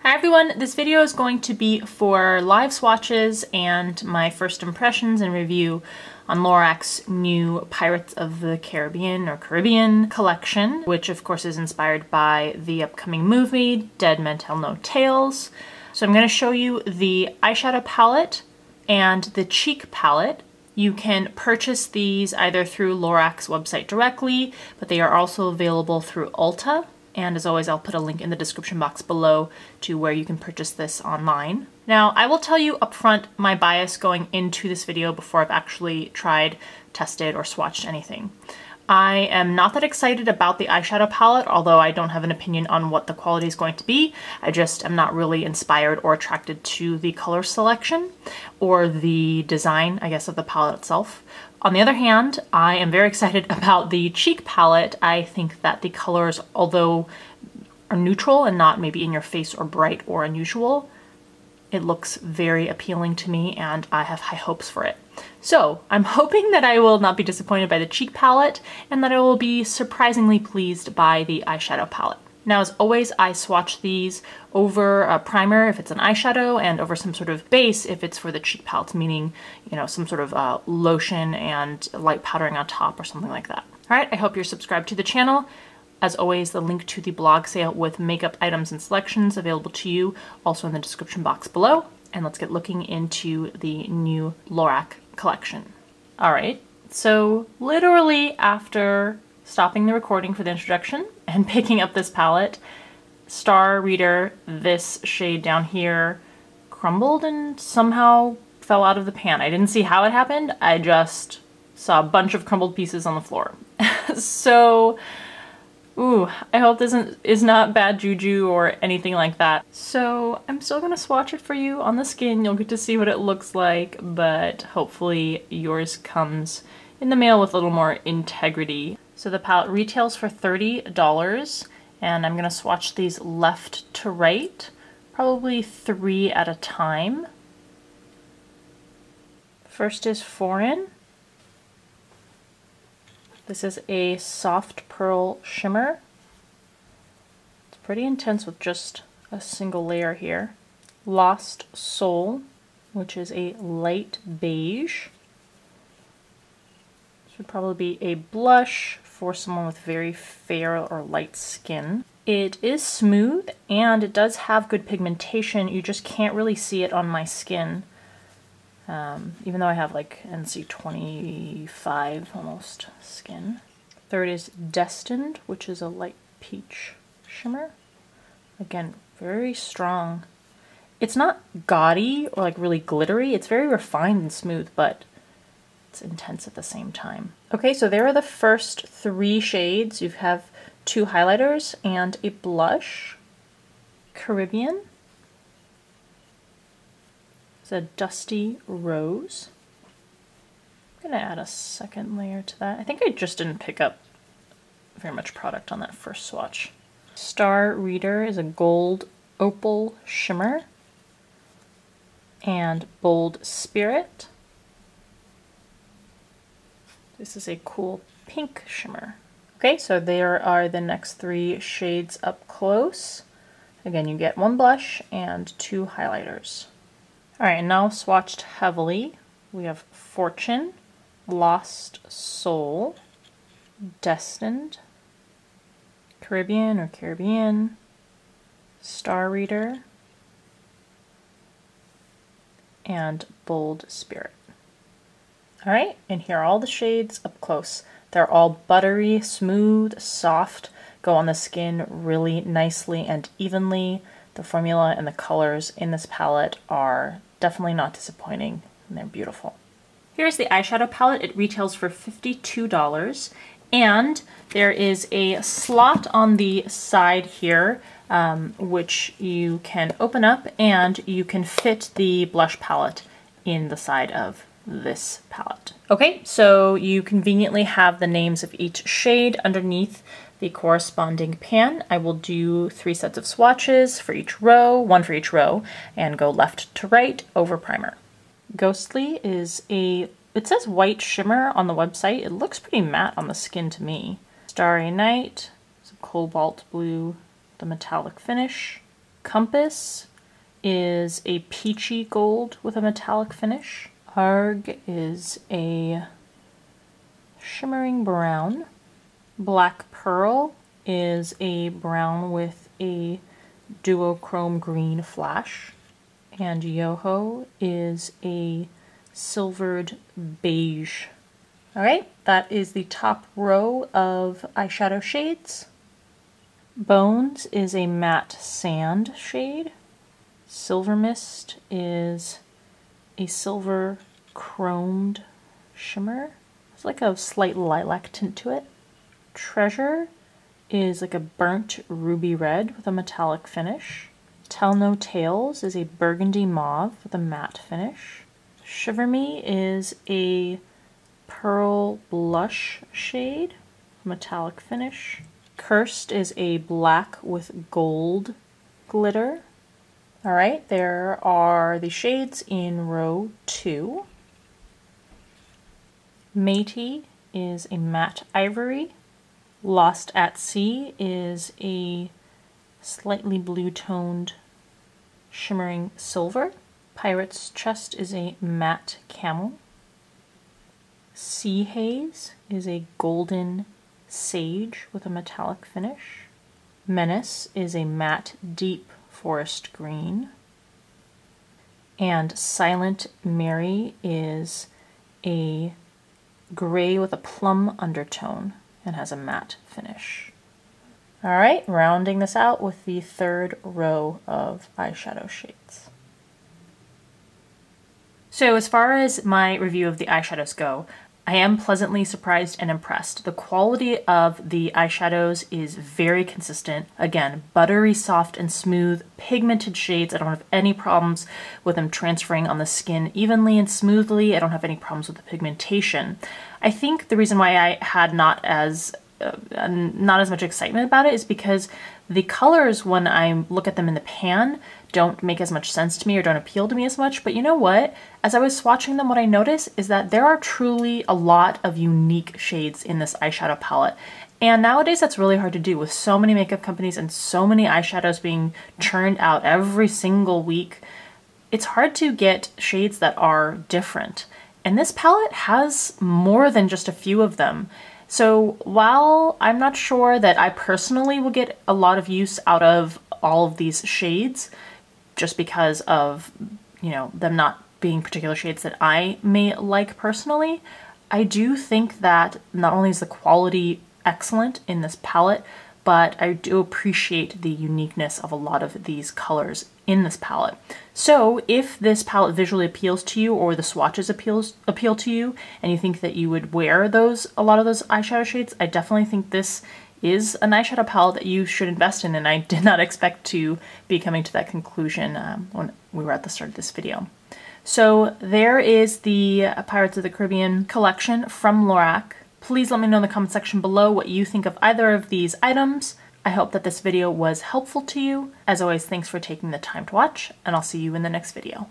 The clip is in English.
Hi everyone, this video is going to be for live swatches and my first impressions and review on LORAC's new Pirates of the Caribbean or Caribbean collection, which of course is inspired by the upcoming movie Dead Men Tell No Tales. So I'm going to show you the eyeshadow palette and the cheek palette. You can purchase these either through LORAC's website directly, but they are also available through Ulta. And as always, I'll put a link in the description box below to where you can purchase this online. Now, I will tell you upfront my bias going into this video before I've actually tried, tested, or swatched anything. I am not that excited about the eyeshadow palette, although I don't have an opinion on what the quality is going to be. I just am not really inspired or attracted to the color selection or the design, I guess, of the palette itself. On the other hand, I am very excited about the cheek palette. I think that the colors, although are neutral and not maybe in your face or bright or unusual, it looks very appealing to me and I have high hopes for it. So I'm hoping that I will not be disappointed by the cheek palette and that I will be surprisingly pleased by the eyeshadow palette. Now, as always, I swatch these over a primer if it's an eyeshadow and over some sort of base if it's for the cheek palette, meaning, you know, some sort of lotion and light powdering on top or something like that. All right, I hope you're subscribed to the channel. As always, the link to the blog sale with makeup items and selections available to you also in the description box below. And let's get looking into the new LORAC collection. All right, so literally after stopping the recording for the introduction and picking up this palette, Star Reader, this shade down here, crumbled and somehow fell out of the pan. I didn't see how it happened. I just saw a bunch of crumbled pieces on the floor. So, ooh, I hope this is not bad juju or anything like that. So I'm still gonna swatch it for you on the skin. You'll get to see what it looks like, but hopefully yours comes in the mail with a little more integrity. So the palette retails for $30, and I'm gonna swatch these left to right, probably 3 at a time. First is Foreign. This is a soft pearl shimmer. It's pretty intense with just a single layer here. Lost Soul, which is a light beige. This would probably be a blush for someone with very fair or light skin. It is smooth and it does have good pigmentation. You just can't really see it on my skin. Even though I have like NC 25 almost skin. Third is Destined, which is a light peach shimmer. Again, very strong. It's not gaudy or like really glittery. It's very refined and smooth, but it's intense at the same time. Okay, so there are the first 3 shades. You have 2 highlighters and a blush. Caribbean. It's a Dusty Rose. I'm gonna add a second layer to that. I think I just didn't pick up very much product on that first swatch. Star Reader is a gold opal shimmer. And Bold Spirit. This is a cool pink shimmer. Okay, so there are the next 3 shades up close. Again, you get 1 blush and 2 highlighters. All right, and now swatched heavily. We have Fortune, Lost Soul, Destined, Caribbean, Star Reader, and Bold Spirit. All right, and here are all the shades up close. They're all buttery, smooth, soft, go on the skin really nicely and evenly. The formula and the colors in this palette are definitely not disappointing, and they're beautiful. Here's the eyeshadow palette. It retails for $52, and there is a slot on the side here, which you can open up, and you can fit the blush palette in the side of this palette. Okay, so you conveniently have the names of each shade underneath the corresponding pan. I will do 3 sets of swatches for each row, 1 for each row, and go left to right over primer. Ghostly is it says white shimmer on the website. It looks pretty matte on the skin to me. Starry Night is a cobalt blue, the metallic finish. Compass is a peachy gold with a metallic finish. Arg is a shimmering brown. Black Pearl is a brown with a duochrome green flash. And Yoho is a silvered beige. Alright, that is the top row of eyeshadow shades. Bones is a matte sand shade. Silver Mist is a silver chromed shimmer. It's like a slight lilac tint to it. Treasure is like a burnt ruby red with a metallic finish. Tell No Tales is a burgundy mauve with a matte finish. Shiver Me is a pearl blush shade, metallic finish. Cursed is a black with gold glitter. Alright, there are the shades in row 2. Matey is a matte ivory. Lost at Sea is a slightly blue-toned shimmering silver. Pirate's Chest is a matte camel. Sea Haze is a golden sage with a metallic finish. Menace is a matte deep forest green. And Silent Mary is a gray with a plum undertone and has a matte finish. Alright, rounding this out with the third row of eyeshadow shades. So as far as my review of the eyeshadows go, I am pleasantly surprised and impressed. The quality of the eyeshadows is very consistent. Again, buttery soft and smooth, pigmented shades. I don't have any problems with them transferring on the skin evenly and smoothly. I don't have any problems with the pigmentation. I think the reason why I had not as much excitement about it is because the colors, when I look at them in the pan, don't make as much sense to me or don't appeal to me as much. But you know what? As I was swatching them, what I noticed is that there are truly a lot of unique shades in this eyeshadow palette. And nowadays that's really hard to do with so many makeup companies and so many eyeshadows being churned out every single week. It's hard to get shades that are different. And this palette has more than just a few of them. So while I'm not sure that I personally will get a lot of use out of all of these shades, just because of, you know, them not being particular shades that I may like personally, I do think that not only is the quality excellent in this palette, but I do appreciate the uniqueness of a lot of these colors in this palette. So if this palette visually appeals to you, or the swatches appeal to you, and you think that you would wear a lot of those eyeshadow shades, I definitely think this is an eyeshadow palette that you should invest in, and I did not expect to be coming to that conclusion when we were at the start of this video. So there is the Pirates of the Caribbean collection from LORAC. Please let me know in the comment section below what you think of either of these items. I hope that this video was helpful to you. As always, thanks for taking the time to watch, and I'll see you in the next video.